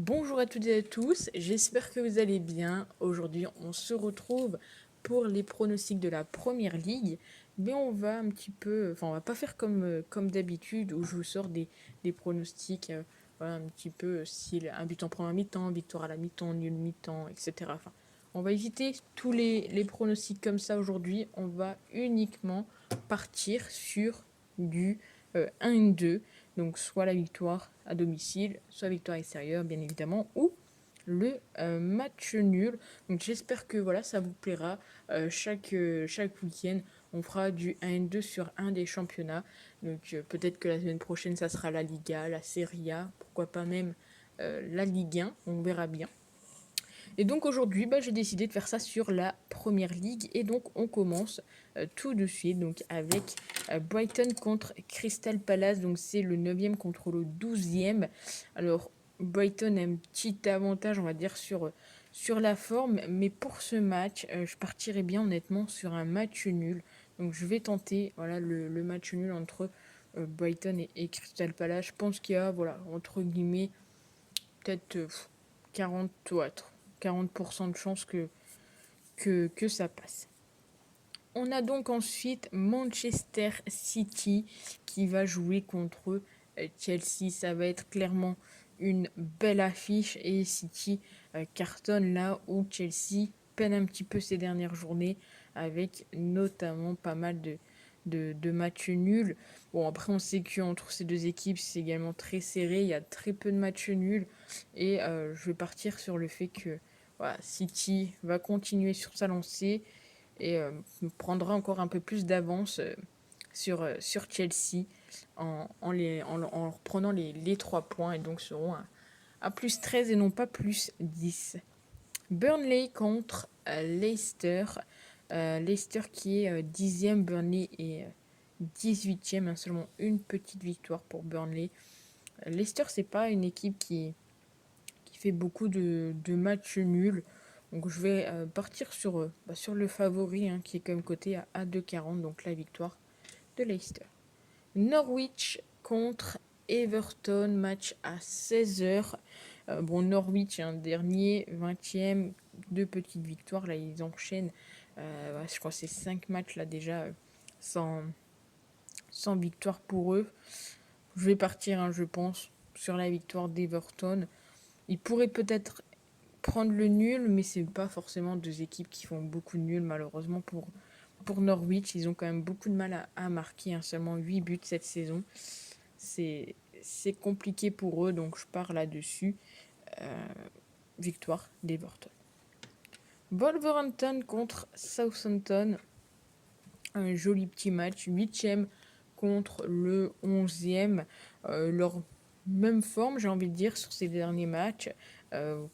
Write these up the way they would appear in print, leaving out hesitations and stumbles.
Bonjour à toutes et à tous, j'espère que vous allez bien. Aujourd'hui, on se retrouve pour les pronostics de la Première Ligue, mais on va un petit peu, on va pas faire comme d'habitude où je vous sors des pronostics, voilà, un petit peu style un but en première mi-temps, victoire à la mi-temps, nul mi-temps, etc. On va éviter tous les pronostics comme ça aujourd'hui. On va uniquement partir sur du 1-2. Donc soit la victoire à domicile, soit victoire extérieure, bien évidemment, ou le match nul. Donc j'espère que voilà, ça vous plaira. Chaque week-end, on fera du 1-2 sur un des championnats. Donc peut-être que la semaine prochaine, ça sera la Liga, la Serie A, pourquoi pas même la Ligue 1, on verra bien. Et donc aujourd'hui, j'ai décidé de faire ça sur la Première Ligue. Et donc on commence tout de suite donc, avec Brighton contre Crystal Palace. Donc c'est le 9e contre le 12e. Alors Brighton a un petit avantage, on va dire, sur la forme. Mais pour ce match, je partirais bien honnêtement sur un match nul. Donc je vais tenter voilà, le match nul entre Brighton et Crystal Palace. Je pense qu'il y a, voilà, entre guillemets, peut-être 40, ouais, 40% de chances que ça passe. On a donc ensuite Manchester City qui va jouer contre Chelsea. Ça va être clairement une belle affiche et City cartonne là où Chelsea peine un petit peu ces dernières journées avec notamment pas mal de matchs nuls. Bon, après, on sait qu'entre ces deux équipes, c'est également très serré. Il y a très peu de matchs nuls. Et je vais partir sur le fait que voilà, City va continuer sur sa lancée et prendra encore un peu plus d'avance sur Chelsea en reprenant les 3 points et donc seront à plus 13 et non pas plus 10. Burnley contre Leicester. Leicester qui est 10e, Burnley est 18e, hein, seulement une petite victoire pour Burnley. Leicester, c'est pas une équipe qui fait beaucoup de matchs nuls. Donc je vais partir sur le favori hein, qui est comme côté à 2,40, donc la victoire de Leicester. Norwich contre Everton, match à 16h. Bon, Norwich, un dernier, 20e, deux petites victoires. Là, ils enchaînent, je crois que c'est 5 matchs là déjà sans, sans victoire pour eux. Je vais partir, hein, je pense, sur la victoire d'Everton. Ils pourraient peut-être prendre le nul, mais c'est pas forcément deux équipes qui font beaucoup de nuls, malheureusement pour Norwich. Ils ont quand même beaucoup de mal à marquer, hein, seulement 8 buts cette saison. C'est compliqué pour eux, donc je pars là-dessus. Victoire d'Everton. Wolverhampton contre Southampton. Un joli petit match. 8e contre le 11e. Leur même forme, j'ai envie de dire, sur ces derniers matchs.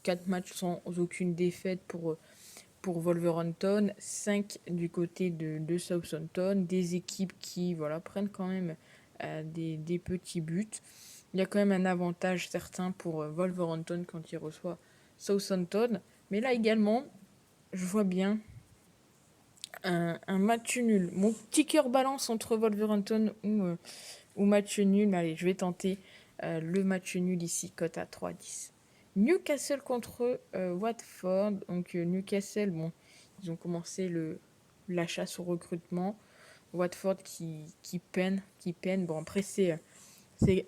4 matchs sans aucune défaite pour Wolverhampton, 5 du côté de Southampton, des équipes qui voilà, prennent quand même des petits buts. Il y a quand même un avantage certain pour Wolverhampton quand il reçoit Southampton. Mais là également, je vois bien un match nul. Mon petit cœur balance entre Wolverhampton ou match nul. Mais allez, je vais tenter le match nul ici, cote à 3,10. Newcastle contre Watford. Donc Newcastle, bon, ils ont commencé la chasse au recrutement. Watford qui peine. Bon, après, c'est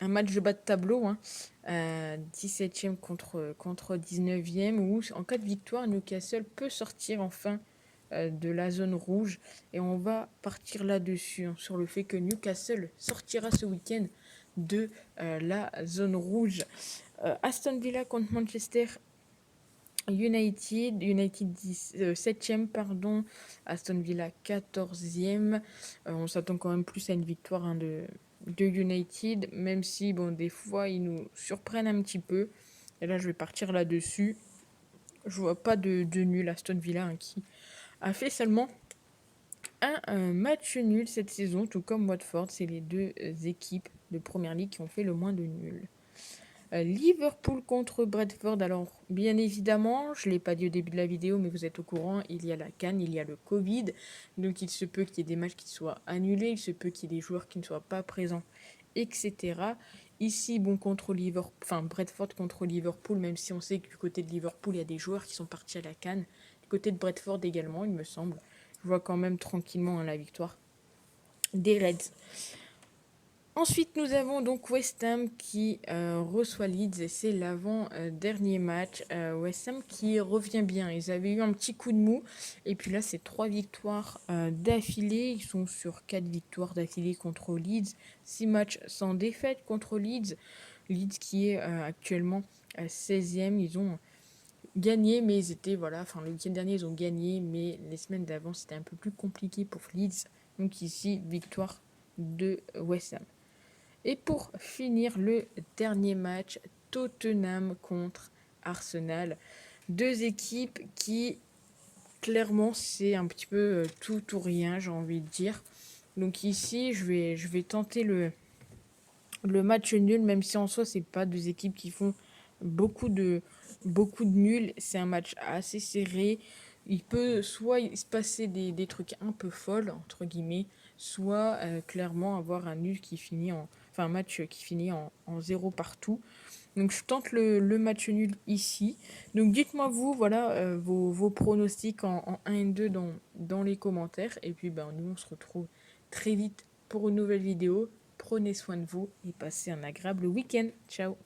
un match de bas de tableau. Hein. 17e contre 19e. Où, en cas de victoire, Newcastle peut sortir enfin de la zone rouge. Et on va partir là-dessus, hein, sur le fait que Newcastle sortira ce week-end de la zone rouge. Aston Villa contre Manchester United. United 7e, pardon. Aston Villa 14e. On s'attend quand même plus à une victoire hein, de United, même si bon, des fois ils nous surprennent un petit peu. Et là, je vais partir là-dessus. Je vois pas de nul. Aston Villa hein, qui a fait seulement un match nul cette saison, tout comme Watford. C'est les deux équipes de Première Ligue qui ont fait le moins de nuls. Liverpool contre Bradford. Alors, bien évidemment, je ne l'ai pas dit au début de la vidéo, mais vous êtes au courant, il y a la CAN, il y a le Covid. Donc, il se peut qu'il y ait des matchs qui soient annulés, il se peut qu'il y ait des joueurs qui ne soient pas présents, etc. Ici, bon, contre Liverpool, enfin Brentford contre Liverpool, même si on sait que du côté de Liverpool, il y a des joueurs qui sont partis à la CAN. Du côté de Brentford également, il me semble. Je vois quand même tranquillement la victoire des Reds. Ensuite, nous avons donc West Ham qui reçoit Leeds et c'est l'avant-dernier match. West Ham qui revient bien. Ils avaient eu un petit coup de mou et puis là, c'est 3 victoires d'affilée. Ils sont sur 4 victoires d'affilée contre Leeds. 6 matchs sans défaite contre Leeds. Leeds qui est actuellement 16e. Ils ont gagné, mais ils étaient, voilà, enfin le week-end dernier, ils ont gagné, mais les semaines d'avant, c'était un peu plus compliqué pour Leeds. Donc ici, victoire de West Ham. Et pour finir, le dernier match, Tottenham contre Arsenal. Deux équipes qui, clairement, c'est un petit peu tout ou rien, j'ai envie de dire. Donc ici, je vais tenter le match nul, même si en soi, c'est pas deux équipes qui font beaucoup de, beaucoup de nuls. C'est un match assez serré. Il peut soit se passer des trucs un peu folles, entre guillemets, soit clairement avoir un nul qui finit en, enfin un match qui finit en 0 partout. Donc je tente le match nul ici. Donc dites-moi vous, voilà, vos pronostics en 1 et 2 dans les commentaires. Et puis ben, nous on se retrouve très vite pour une nouvelle vidéo. Prenez soin de vous et passez un agréable week-end. Ciao.